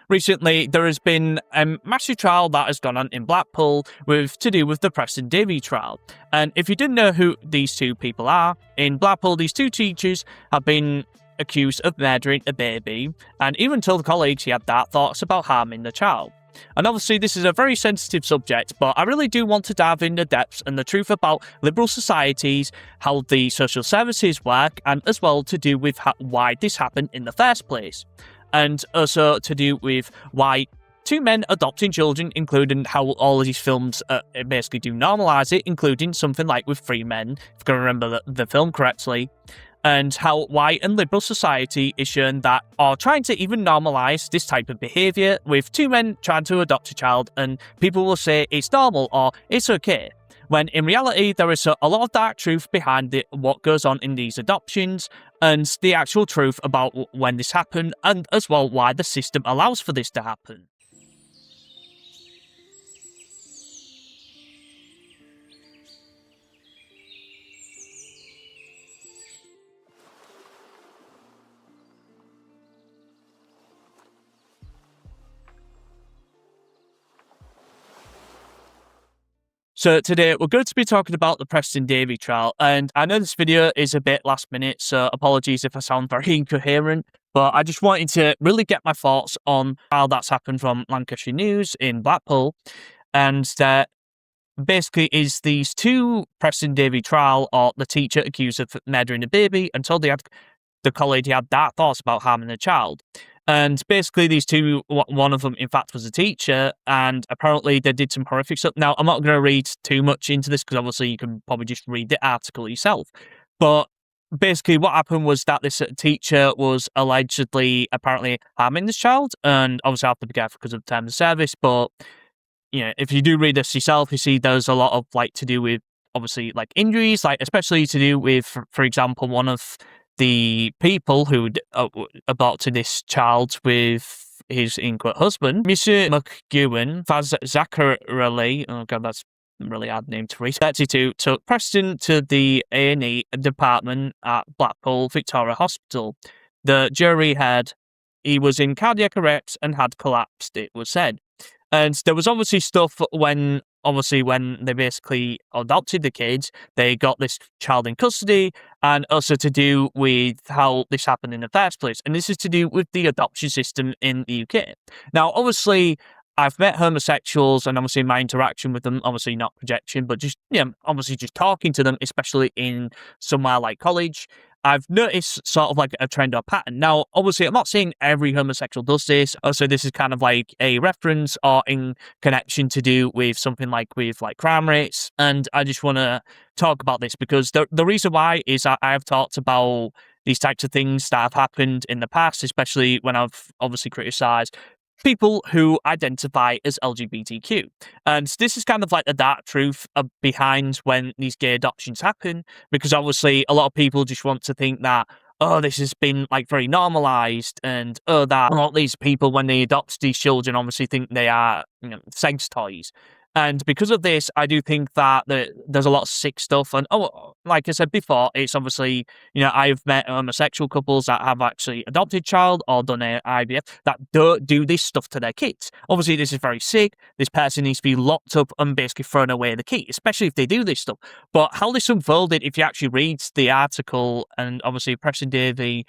recently there has been a massive trial that has gone on in Blackpool to do with the Preston Davy trial. And if you didn't know who these two people are, in Blackpool these two teachers have been accused of murdering a baby, and even told colleagues he had dark thoughts about harming the child. And obviously this is a very sensitive subject, but I really do want to dive into depths and the truth about liberal societies, how the social services work, and as well to do with why this happened in the first place. And also to do with why two men adopting children, including how all of these films basically do normalise it, including something like with Three Men, if I can remember the film correctly, and how white and liberal society is shown that are trying to even normalise this type of behaviour with two men trying to adopt a child, and people will say it's normal or it's okay, when in reality there is a lot of dark truth behind what goes on in these adoptions, and the actual truth about when this happened, and as well why the system allows for this to happen. So today we're going to be talking about the Preston Davy trial, and I know this video is a bit last minute, so apologies if I sound very incoherent, but I just wanted to really get my thoughts on how that's happened from Lancashire News in Blackpool, and that basically is these two Preston Davy trial, or the teacher accused of murdering a baby and told the college he had dark thoughts about harming a child. And basically these two, one of them in fact was a teacher, and apparently they did some horrific stuff. Now, I'm not going to read too much into this because obviously you can probably just read the article yourself. But basically what happened was that this teacher was allegedly apparently harming this child, and obviously I have to be careful because of terms of service, but you know, if you do read this yourself, you see there's a lot of like to do with obviously like injuries, like especially to do with, for example, one of the people who adopted this child with his in-quote husband, Monsieur McGowan, Zachary, oh god, that's a really hard name to read, 32, took Preston to the A&E department at Blackpool Victoria Hospital. The jury had he was in cardiac arrest and had collapsed, it was said. And there was obviously stuff when they basically adopted the kids, they got this child in custody, and also to do with how this happened in the first place. And this is to do with the adoption system in the UK. Now, obviously, I've met homosexuals, and obviously my interaction with them, obviously not projection, but just, obviously just talking to them, especially in somewhere like college, I've noticed sort of like a trend or pattern. Now, obviously, I'm not saying every homosexual does this. Also, this is kind of like a reference or in connection to do with something like with like crime rates. And I just want to talk about this because the reason why is I've talked about these types of things that have happened in the past, especially when I've obviously criticised people who identify as LGBTQ. And this is kind of like the dark truth behind when these gay adoptions happen, because obviously a lot of people just want to think that, oh, this has been like very normalized, and that a lot of these people, when they adopt these children, obviously think they are, sex toys. And because of this, I do think that there's a lot of sick stuff. And like I said before, it's obviously, I've met homosexual couples that have actually adopted child or done a IVF that don't do this stuff to their kids. Obviously, this is very sick. This person needs to be locked up and basically thrown away the key, especially if they do this stuff. But how this unfolded, if you actually read the article, and obviously Preston Davy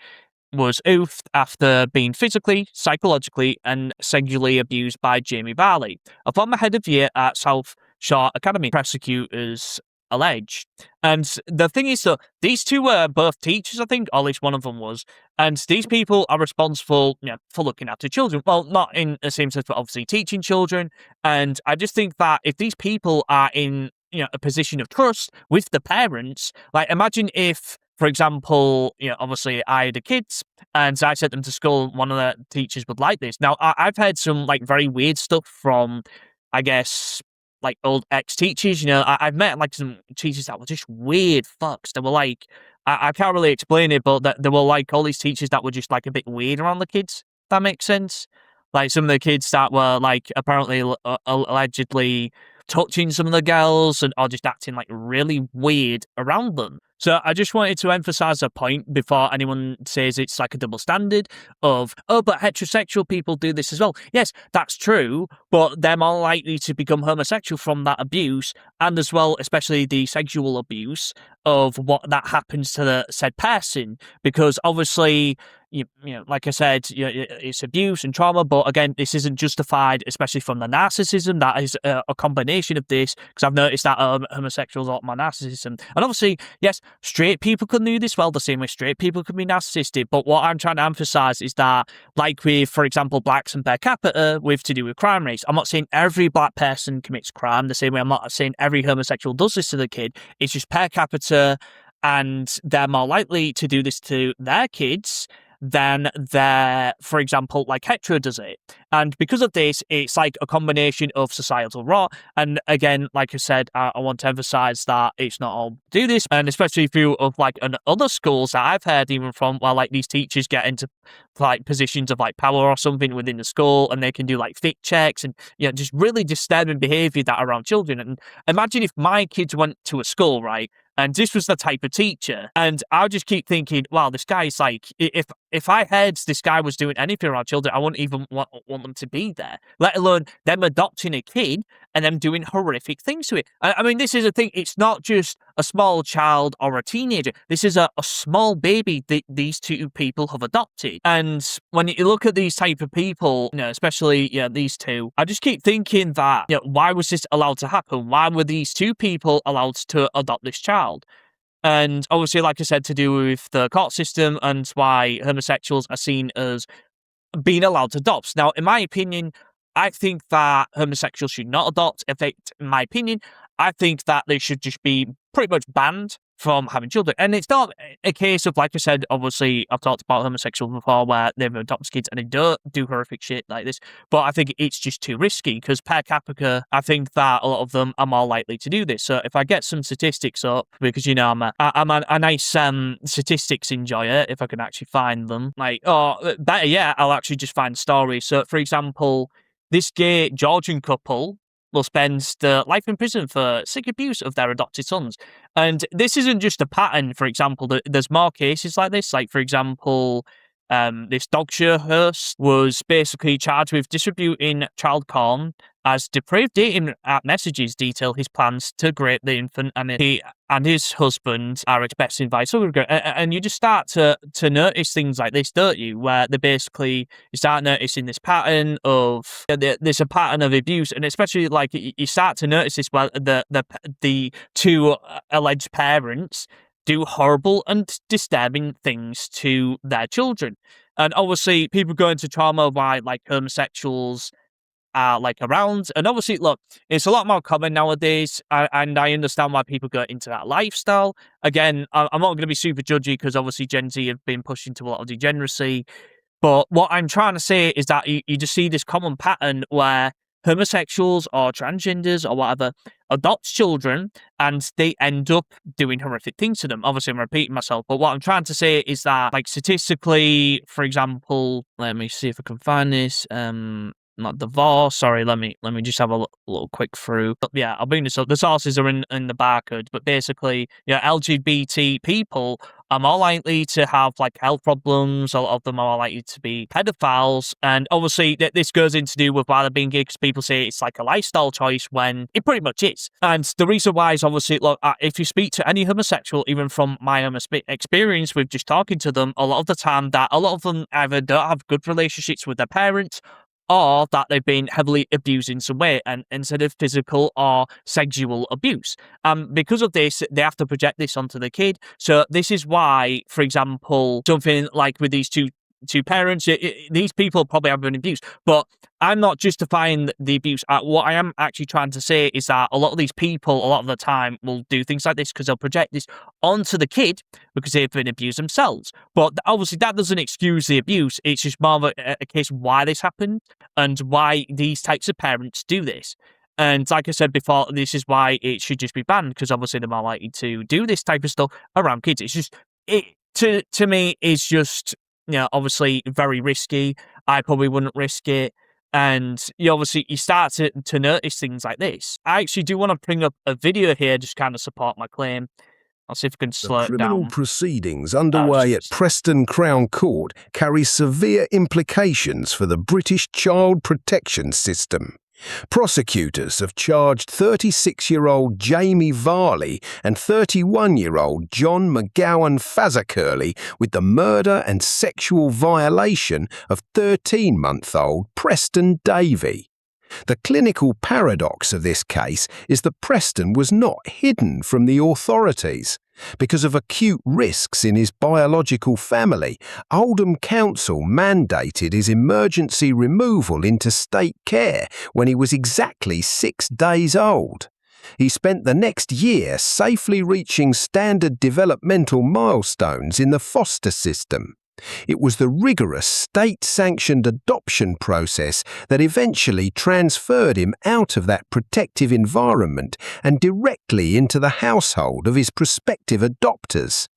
was oofed after being physically, psychologically, and sexually abused by Jamie Barley, a former head of year at South Shore Academy, prosecutors allege. And the thing is that these two were both teachers, I think, or at least one of them was, and these people are responsible for looking after children. Well, not in the same sense, but obviously teaching children. And I just think that if these people are in a position of trust with the parents, like imagine if, for example, obviously I had kids and I sent them to school, one of the teachers would like this. Now, I've heard some like very weird stuff from, I guess, like old ex-teachers. I've met like some teachers that were just weird fucks. They were like, I can't really explain it, but there were like all these teachers that were just like a bit weird around the kids, if that makes sense. Like some of the kids that were like apparently allegedly touching some of the girls or just acting like really weird around them. So I just wanted to emphasize a point before anyone says it's like a double standard of, oh, but heterosexual people do this as well. Yes, that's true, but they're more likely to become homosexual from that abuse, and as well, especially the sexual abuse of what that happens to the said person, because obviously, like I said, it's abuse and trauma, but again, this isn't justified, especially from the narcissism. That is a combination of this, because I've noticed that homosexuals are my narcissism. And obviously, yes, straight people can do this well, the same way straight people can be narcissistic, but what I'm trying to emphasize is that, like with, for example, blacks and per capita, with to do with crime rates, I'm not saying every black person commits crime, the same way I'm not saying every homosexual does this to the kid. It's just per capita, and they're more likely to do this to their kids than their, for example, like hetero does it. And because of this, it's like a combination of societal rot. And again, like I said, I want to emphasize that it's not all do this, and especially if you of like other schools that I've heard even from, where like these teachers get into like positions of like power or something within the school, and they can do like fit checks and just really disturbing behavior that around children. And imagine if my kids went to a school, right, and this was the type of teacher, and I'll just keep thinking, wow, this guy's like, if I heard this guy was doing anything around children, I wouldn't even want them to be there, let alone them adopting a kid and them doing horrific things to it. I mean, this is a thing. It's not just a small child or a teenager. This is a small baby that these two people have adopted. And when you look at these type of people, especially these two, I just keep thinking that, why was this allowed to happen? Why were these two people allowed to adopt this child? And obviously, like I said, to do with the court system and why homosexuals are seen as being allowed to adopt. Now, in my opinion, I think that homosexuals should not adopt. In fact, in my opinion, I think that they should just be pretty much banned from having children. And it's not a case of, like I said, obviously, I've talked about homosexuals before where they've adopted kids and they don't do horrific shit like this. But I think it's just too risky, because per capita, I think that a lot of them are more likely to do this. So if I get some statistics up, because, I'm a nice statistics enjoyer, if I can actually find them. Better yet, I'll actually just find stories. So, for example, this gay Georgian couple will spend their life in prison for sick abuse of their adopted sons. And this isn't just a pattern. For example, there's more cases like this. Like, for example, this dog show host was basically charged with distributing child porn, as depraved dating app messages detail his plans to rape the infant, and he and his husband are expecting by surrogate. And you just start to notice things like this, don't you? Where you start noticing this pattern of there's a pattern of abuse, and especially like you start to notice this where the two alleged parents do horrible and disturbing things to their children. And obviously, people go into trauma why like homosexuals are like around. And obviously, look, it's a lot more common nowadays, and I understand why people go into that lifestyle. Again, I'm not going to be super judgy, because obviously Gen Z have been pushed into a lot of degeneracy. But what I'm trying to say is that you just see this common pattern where homosexuals or transgenders or whatever adopt children, and they end up doing horrific things to them. Obviously, I'm repeating myself, but what I'm trying to say is that, like, statistically, for example, let me see if I can find this. Not divorce. Sorry, let me just have a little quick through. But yeah, I'll bring this up. The sources are in the barcode, but basically, LGBT people are more likely to have like health problems. A lot of them are more likely to be pedophiles, and obviously this goes into do with why they're being gay, because people say it's like a lifestyle choice when it pretty much is. And the reason why is obviously, look, if you speak to any homosexual, even from my own experience with just talking to them, a lot of the time that a lot of them either don't have good relationships with their parents, or that they've been heavily abused in some way, and instead of physical or sexual abuse. Because of this, they have to project this onto the kid. So this is why, for example, something like with these two parents, these people probably have been abused. But I'm not justifying the abuse. What I am actually trying to say is that a lot of these people, a lot of the time, will do things like this because they'll project this onto the kid because they've been abused themselves. But obviously, that doesn't excuse the abuse. It's just more of a case of why this happened and why these types of parents do this. And like I said before, this is why it should just be banned, because obviously they're more likely to do this type of stuff around kids. It's just, to me, it's just, obviously very risky. I probably wouldn't risk it. And obviously you start to notice things like this. I actually do want to bring up a video here, just kind of support my claim. I'll see if I can The slow it criminal down. proceedings underway at Preston Crown Court carry severe implications for the British child protection system. Prosecutors have charged 36-year-old Jamie Varley and 31-year-old John McGowan Fazakerley with the murder and sexual violation of 13-month-old Preston Davy. The clinical paradox of this case is that Preston was not hidden from the authorities. Because of acute risks in his biological family, Oldham Council mandated his emergency removal into state care when he was exactly 6 days old. He spent the next year safely reaching standard developmental milestones in the foster system. It was the rigorous state-sanctioned adoption process that eventually transferred him out of that protective environment and directly into the household of his prospective adopters.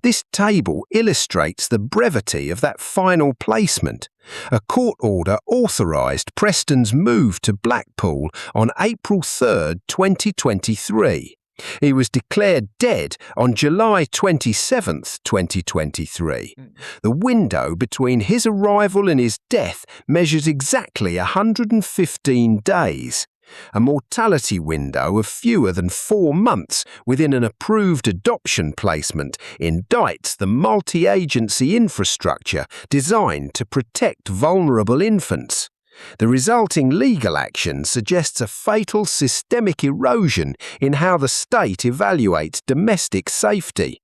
This table illustrates the brevity of that final placement. A court order authorised Preston's move to Blackpool on April 3, 2023. He was declared dead on July 27, 2023. The window between his arrival and his death measures exactly 115 days. A mortality window of fewer than 4 months within an approved adoption placement indicts the multi-agency infrastructure designed to protect vulnerable infants. The resulting legal action suggests a fatal systemic erosion in how the state evaluates domestic safety.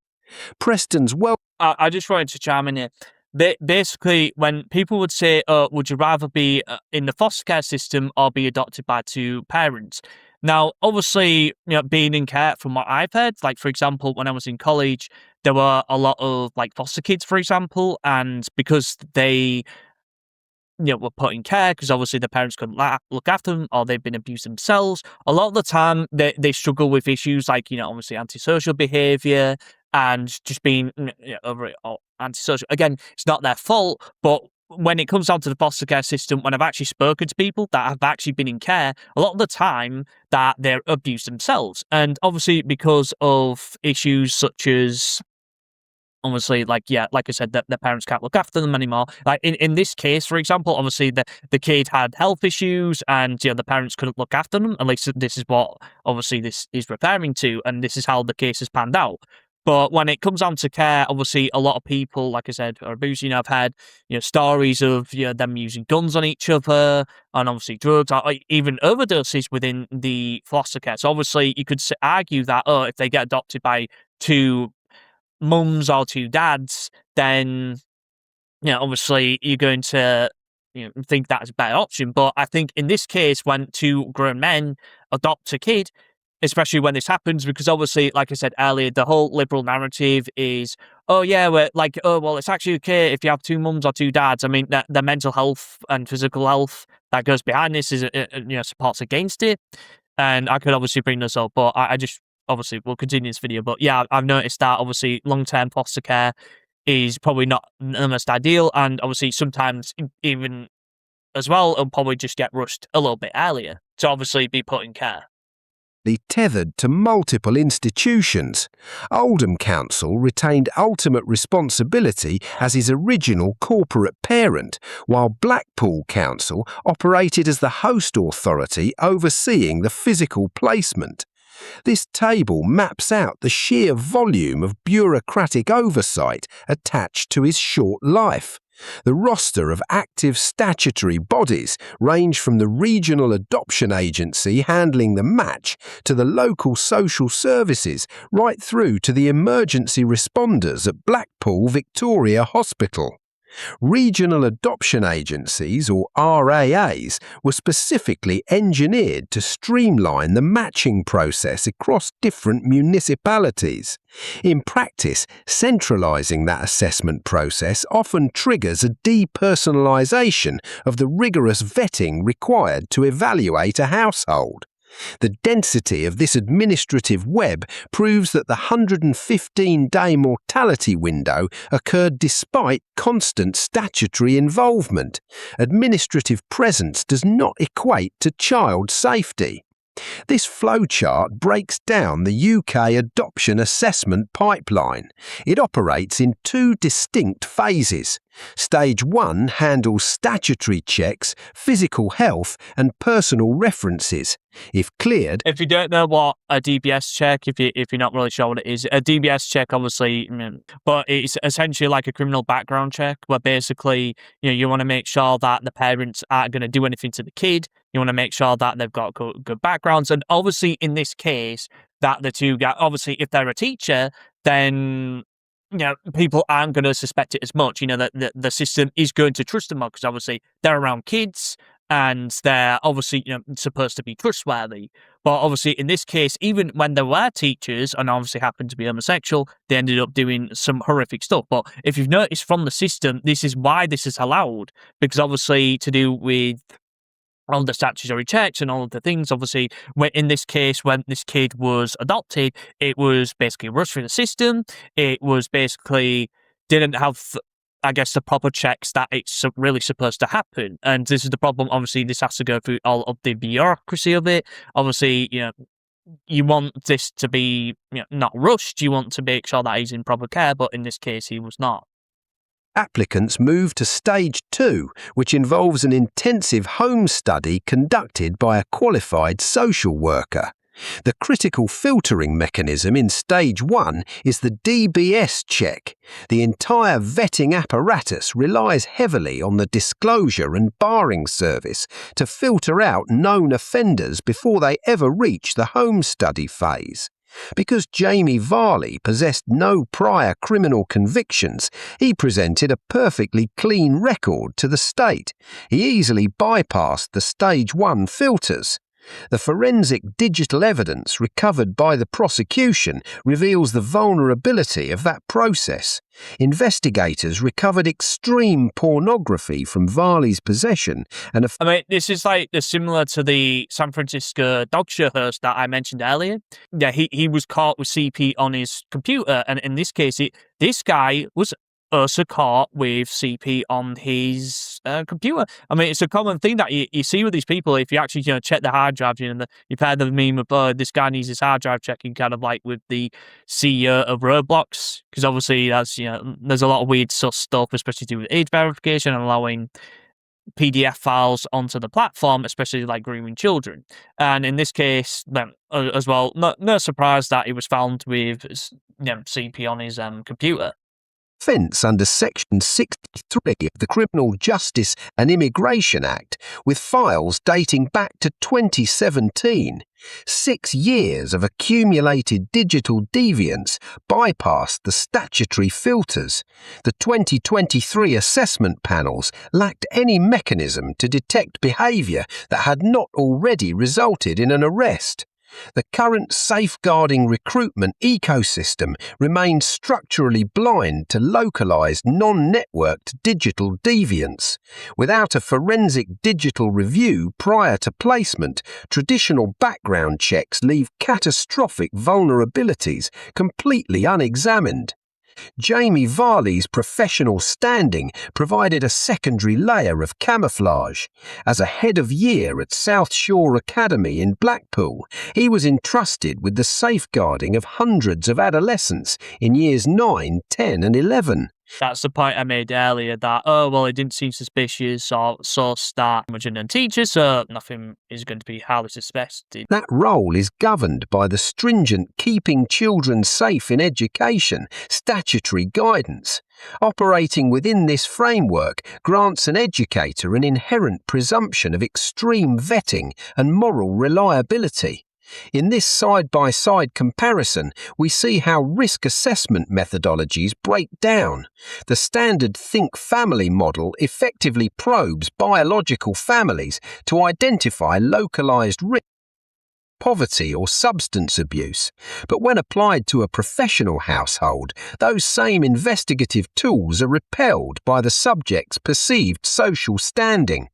Preston's I just wanted to chime in here. Basically, when people would say, would you rather be in the foster care system or be adopted by 2 parents? Now, obviously, being in care, from what I've heard, like, for example, when I was in college, there were a lot of, like, foster kids, for example, and because they were put in care because obviously the parents couldn't look after them or they've been abused themselves. A lot of the time they struggle with issues like, obviously antisocial behaviour and just being over it or antisocial. Again, it's not their fault, but when it comes down to the foster care system, when I've actually spoken to people that have actually been in care, a lot of the time that they're abused themselves. And obviously because of issues such as, obviously, like I said, that the parents can't look after them anymore. Like in this case, for example, obviously the kid had health issues and the parents couldn't look after them. At least this is what obviously this is referring to, and this is how the case has panned out. But when it comes down to care, obviously a lot of people, like I said, are abusing. I've had stories of them using guns on each other, and obviously drugs, or even overdoses within the foster care. So obviously you could argue that if they get adopted by 2 mums or 2 dads, then obviously you're going to think that's a better option. But I think in this case, when 2 grown men adopt a kid, especially when this happens, because obviously, like I said earlier, the whole liberal narrative is, we're like, well, it's actually okay if you have 2 mums or 2 dads. I mean, the mental health and physical health that goes behind this is supports against it. And I could obviously bring this up, but I just obviously we'll continue this video. But yeah, I've noticed that obviously long-term foster care is probably not the most ideal, and obviously sometimes even as well, it'll probably just get rushed a little bit earlier to obviously be put in care. Tethered to multiple institutions. Oldham Council retained ultimate responsibility as his original corporate parent, while Blackpool Council operated as the host authority overseeing the physical placement. This table maps out the sheer volume of bureaucratic oversight attached to his short life. The roster of active statutory bodies range from the regional adoption agency handling the match to the local social services, right through to the emergency responders at Blackpool Victoria Hospital. Regional adoption agencies, or RAAs, were specifically engineered to streamline the matching process across different municipalities. In practice, centralising that assessment process often triggers a depersonalisation of the rigorous vetting required to evaluate a household. The density of this administrative web proves that the 115-day mortality window occurred despite constant statutory involvement. Administrative presence does not equate to child safety. This flowchart breaks down the UK adoption assessment pipeline. It operates in two distinct phases. Stage 1 handles statutory checks, physical health, and personal references. If cleared, If you don't know what a DBS check, if you're not really sure what it is, a DBS check obviously, but it's essentially like a criminal background check, where basically, you want to make sure that the parents aren't going to do anything to the kid. You want to make sure that they've got good backgrounds, and obviously in this case, that the two guys, obviously if they're a teacher, then people aren't going to suspect it as much. That the system is going to trust them more because obviously they're around kids and they're obviously supposed to be trustworthy. But obviously in this case, even when there were teachers and obviously happened to be homosexual, they ended up doing some horrific stuff. But if you've noticed from the system, this is why this is allowed, because obviously to do with all the statutory checks and all of the things. Obviously, in this case, when this kid was adopted, it was basically rushed through the system. It was basically didn't have, I guess, the proper checks that it's really supposed to happen. And this is the problem. Obviously, this has to go through all of the bureaucracy of it. Obviously, you want this to be not rushed. You want to make sure that he's in proper care, but in this case, he was not. applicants move to Stage 2, which involves an intensive home study conducted by a qualified social worker. The critical filtering mechanism in Stage 1 is the DBS check. The entire vetting apparatus relies heavily on the disclosure and barring service to filter out known offenders before they ever reach the home study phase. Because Jamie Varley possessed no prior criminal convictions, he presented a perfectly clean record to the state. He easily bypassed the Stage 1 filters. The forensic digital evidence recovered by the prosecution reveals the vulnerability of that process. Investigators recovered extreme pornography from Varley's possession and this is similar to the San Francisco dog show host that I mentioned earlier. Yeah, he was caught with CP on his computer, and in this case, this guy was also caught with CP on his computer. It's a common thing that you see with these people. If you actually check the hard drives, you've heard the meme of this guy needs his hard drive checking, kind of like with the CEO of Roblox, because obviously that's there's a lot of weird stuff, especially to do with age verification and allowing PDF files onto the platform, especially like grooming children. And in this case, then as well, no surprise that he was found with CP on his computer. Offence under Section 63 of the Criminal Justice and Immigration Act, with files dating back to 2017. 6 years of accumulated digital deviance bypassed the statutory filters. The 2023 assessment panels lacked any mechanism to detect behaviour that had not already resulted in an arrest. The current safeguarding recruitment ecosystem remains structurally blind to localised, non-networked digital deviance. Without a forensic digital review prior to placement, traditional background checks leave catastrophic vulnerabilities completely unexamined. Jamie Varley's professional standing provided a secondary layer of camouflage. As a head of year at South Shore Academy in Blackpool, he was entrusted with the safeguarding of hundreds of adolescents in years 9, 10 and 11. That's the point I made earlier, that, it didn't seem suspicious or source that and teachers, so nothing is going to be highly suspected. That role is governed by the stringent Keeping Children Safe in Education statutory guidance. Operating within this framework grants an educator an inherent presumption of extreme vetting and moral reliability. In this side-by-side comparison, we see how risk assessment methodologies break down. The standard Think Family model effectively probes biological families to identify localised risk, poverty or substance abuse. But when applied to a professional household, those same investigative tools are repelled by the subject's perceived social standing.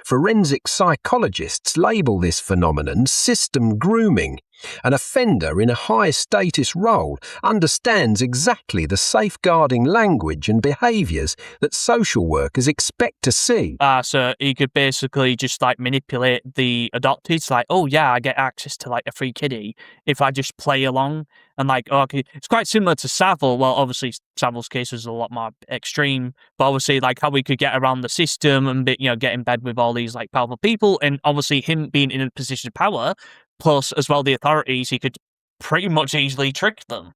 Forensic psychologists label this phenomenon system grooming. An offender in a high-status role understands exactly the safeguarding language and behaviours that social workers expect to see. So he could basically just like manipulate the adoptees, like, oh yeah, I get access to like a free kiddie if I just play along. And like, okay, it's quite similar to Savile. Well, obviously Savile's case was a lot more extreme, but obviously like how we could get around the system and get in bed with all these like powerful people, and obviously him being in a position of power, plus as well the authorities, he could pretty much easily trick them.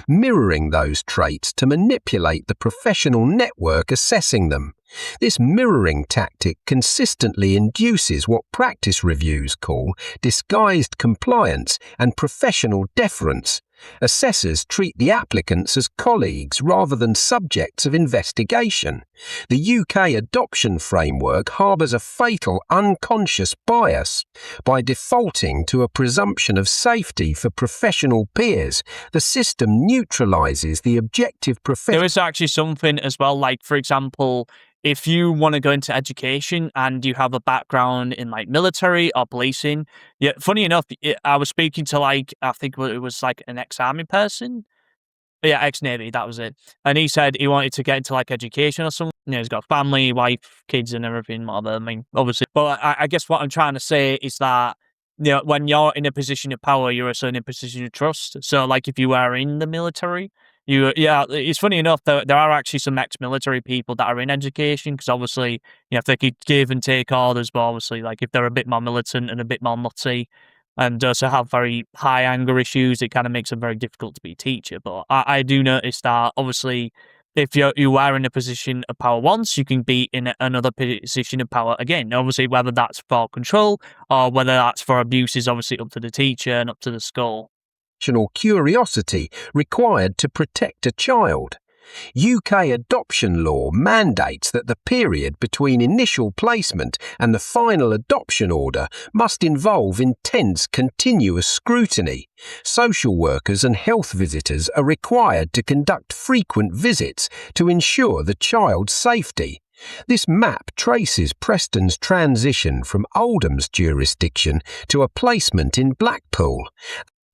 Mirroring those traits to manipulate the professional network assessing them. This mirroring tactic consistently induces what practice reviews call disguised compliance and professional deference. Assessors treat the applicants as colleagues rather than subjects of investigation. The UK adoption framework harbours a fatal unconscious bias. By defaulting to a presumption of safety for professional peers, the system neutralises the objective professional. There is actually something as well, like, for example, if you want to go into education and you have a background in like military or policing, yeah, funny enough, I was speaking to like, I think it was like an ex-army person. Yeah, ex-Navy, that was it. And he said he wanted to get into like education or something. He's got family, wife, kids and everything, whatever. I mean, obviously. But I guess what I'm trying to say is that, when you're in a position of power, you're also in a position of trust. So like if you are in the military, it's funny enough that there are actually some ex-military people that are in education, because obviously, if they could give and take orders, but obviously like if they're a bit more militant and a bit more nutty, and also have very high anger issues, it kind of makes them very difficult to be a teacher. But I do notice that, obviously, if you are in a position of power once, you can be in another position of power again. Obviously, whether that's for control or whether that's for abuse is obviously up to the teacher and up to the school. Curiosity required to protect a child. UK adoption law mandates that the period between initial placement and the final adoption order must involve intense, continuous scrutiny. Social workers and health visitors are required to conduct frequent visits to ensure the child's safety. This map traces Preston's transition from Oldham's jurisdiction to a placement in Blackpool.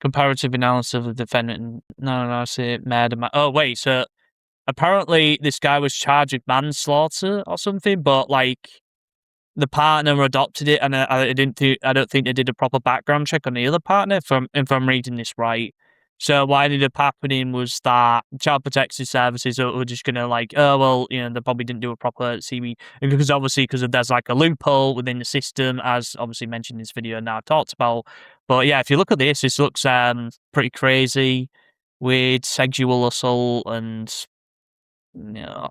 Comparative analysis of the defendant. No, say murder. Oh, wait, so apparently this guy was charged with manslaughter or something, but like the partner adopted it, and I don't think they did a proper background check on the other partner, if I'm reading this right. So what ended up happening was that Child Protection Services were just gonna like, oh well, they probably didn't do a proper CV, because there's like a loophole within the system, as obviously mentioned in this video and now talked about. But yeah, if you look at this looks pretty crazy with sexual assault and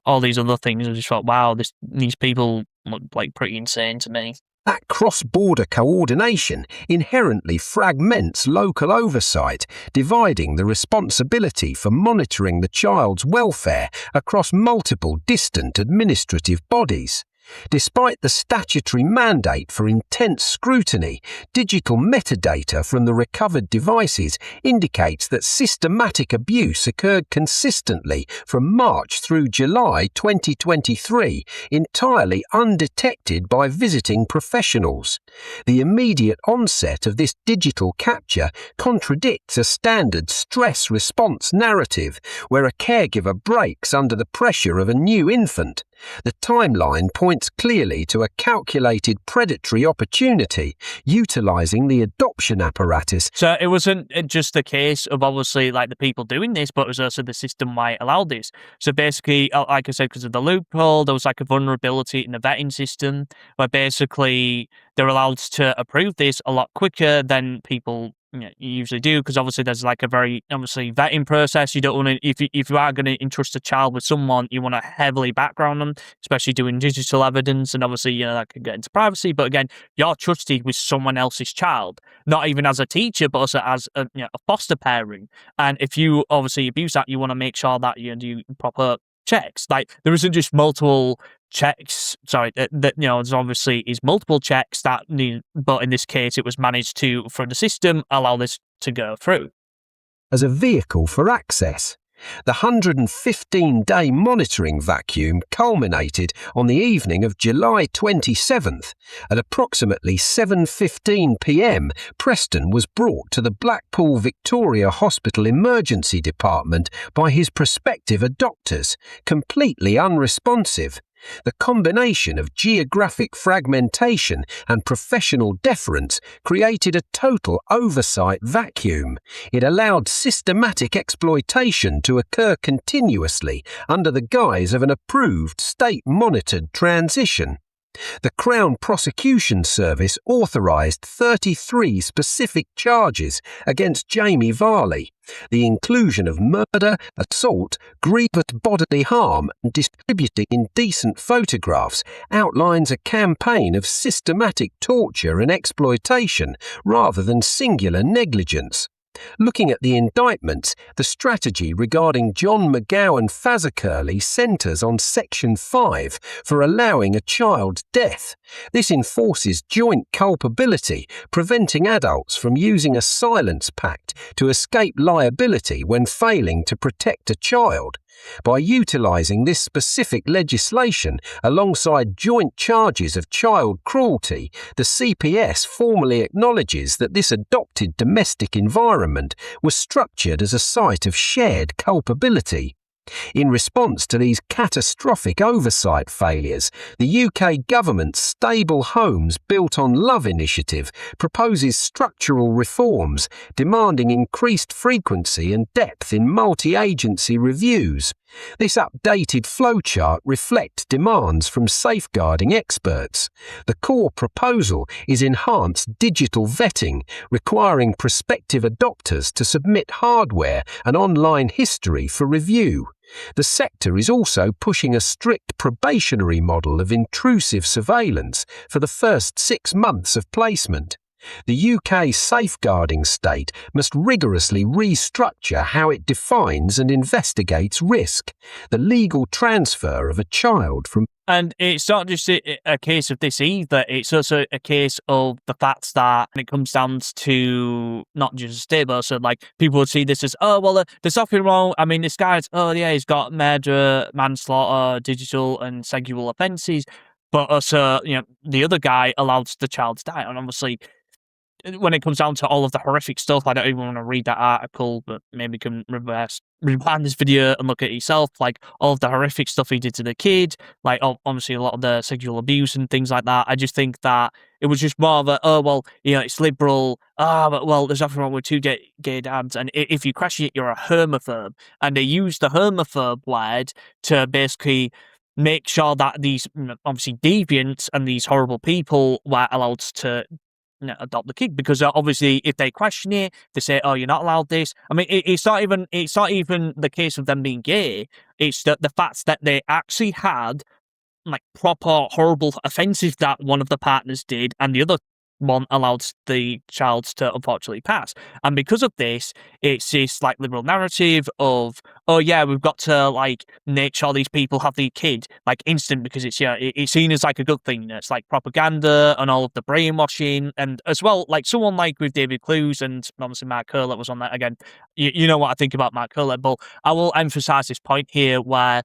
all these other things. I just thought, wow, these people look like pretty insane to me. That cross-border coordination inherently fragments local oversight, dividing the responsibility for monitoring the child's welfare across multiple distant administrative bodies. Despite the statutory mandate for intense scrutiny, digital metadata from the recovered devices indicates that systematic abuse occurred consistently from March through July 2023, entirely undetected by visiting professionals. The immediate onset of this digital capture contradicts a standard stress response narrative, where a caregiver breaks under the pressure of a new infant. The timeline points clearly to a calculated predatory opportunity, utilising the adoption apparatus. So it wasn't just the case of obviously like the people doing this, but it was also the system might allow this. So basically, like I said, because of the loophole, there was like a vulnerability in the vetting system where basically they're allowed to approve this a lot quicker than people you usually do, because obviously there's like a very obviously vetting process. You don't want to, if you are going to entrust a child with someone, you want to heavily background them, especially doing digital evidence, and obviously that could get into privacy. But again, you're trusted with someone else's child, not even as a teacher, but also as a foster parent. And if you obviously abuse that, you want to make sure that you do proper checks. Like there isn't just multiple checks. Sorry, there's obviously is multiple checks that but in this case, it was managed to, for the system, allow this to go through. As a vehicle for access, The 115-day monitoring vacuum culminated on the evening of July 27th. At approximately 7:15 p.m, Preston was brought to the Blackpool Victoria Hospital Emergency Department by his prospective adopters, completely unresponsive. The combination of geographic fragmentation and professional deference created a total oversight vacuum. It allowed systematic exploitation to occur continuously under the guise of an approved state-monitored transition. The Crown Prosecution Service authorised 33 specific charges against Jamie Varley. The inclusion of murder, assault, grievous bodily harm and distributing indecent photographs outlines a campaign of systematic torture and exploitation rather than singular negligence. Looking at the indictments, the strategy regarding John McGowan Fazakerley centres on Section 5 for allowing a child's death. This enforces joint culpability, preventing adults from using a silence pact to escape liability when failing to protect a child. By utilising this specific legislation alongside joint charges of child cruelty, the CPS formally acknowledges that this adopted domestic environment was structured as a site of shared culpability. In response to these catastrophic oversight failures, the UK government's Stable Homes Built on Love initiative proposes structural reforms, demanding increased frequency and depth in multi-agency reviews. This updated flowchart reflects demands from safeguarding experts. The core proposal is enhanced digital vetting, requiring prospective adopters to submit hardware and online history for review. The sector is also pushing a strict probationary model of intrusive surveillance for the first 6 months of placement. The UK safeguarding state must rigorously restructure how it defines and investigates risk. The legal transfer of a child from And it's not just a case of this either, it's also a case of the fact that when it comes down to not just state, but also like people would see this as, oh, well, there's nothing wrong. I mean, this guy's, oh yeah, he's got murder, manslaughter, digital and sexual offences, but also, you know, the other guy allows the child to die. And obviously, when it comes down to all of the horrific stuff, I don't even want to read that article, but maybe you can rewind this video and look at it yourself, like all of the horrific stuff he did to the kid, like obviously a lot of the sexual abuse and things like that. I just think that it was just more of a, oh, well, you know, it's liberal, but well, there's nothing wrong with two gay dads, and if you question it, you're a homophobe. And they use the homophobe word to basically make sure that these, obviously, deviants and these horrible people were allowed to adopt the kid, because obviously if they question it, they say, oh, you're not allowed this. I mean, it's not even the case of them being gay. It's the fact that they actually had like proper horrible offences that one of the partners did, and the other one allowed the child to unfortunately pass. And because of this, it's this like liberal narrative of, oh yeah, we've got to like make sure these people have the kid like instant, because it's, yeah, it's seen as like a good thing. It's like propaganda and all of the brainwashing, and as well like someone like with David Clues and obviously Mark Curlett was on that again. You know what I think about Mark Curlett, but I will emphasise this point here where,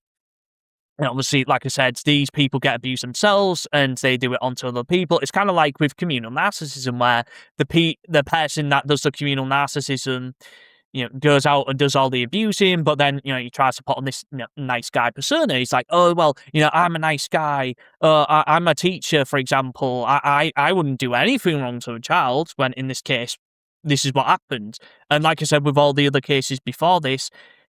and obviously, like I said, these people get abused themselves and they do it onto other people. It's kind of like with communal narcissism, where the person that does the communal narcissism, goes out and does all the abusing, but then, he tries to put on this nice guy persona. He's like, oh, well, I'm a nice guy. I'm a teacher, for example. I wouldn't do anything wrong to a child, when in this case, this is what happened. And like I said, with all the other cases before this,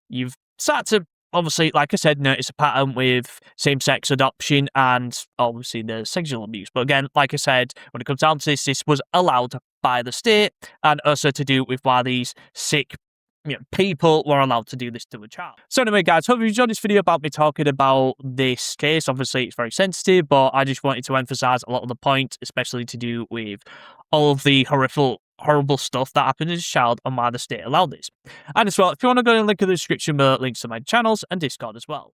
you've started to, obviously, like I said, notice a pattern with same-sex adoption and obviously the sexual abuse. But again, like I said, when it comes down to this was allowed by the state, and also to do with why these sick people were allowed to do this to a child. So anyway, guys, hope you enjoyed this video about me talking about this case. Obviously, it's very sensitive, but I just wanted to emphasize a lot of the points, especially to do with all of the horrible stuff that happened as a child and why the state allowed this. And as well, if you want to go and link in the description below, links to my channels and Discord as well.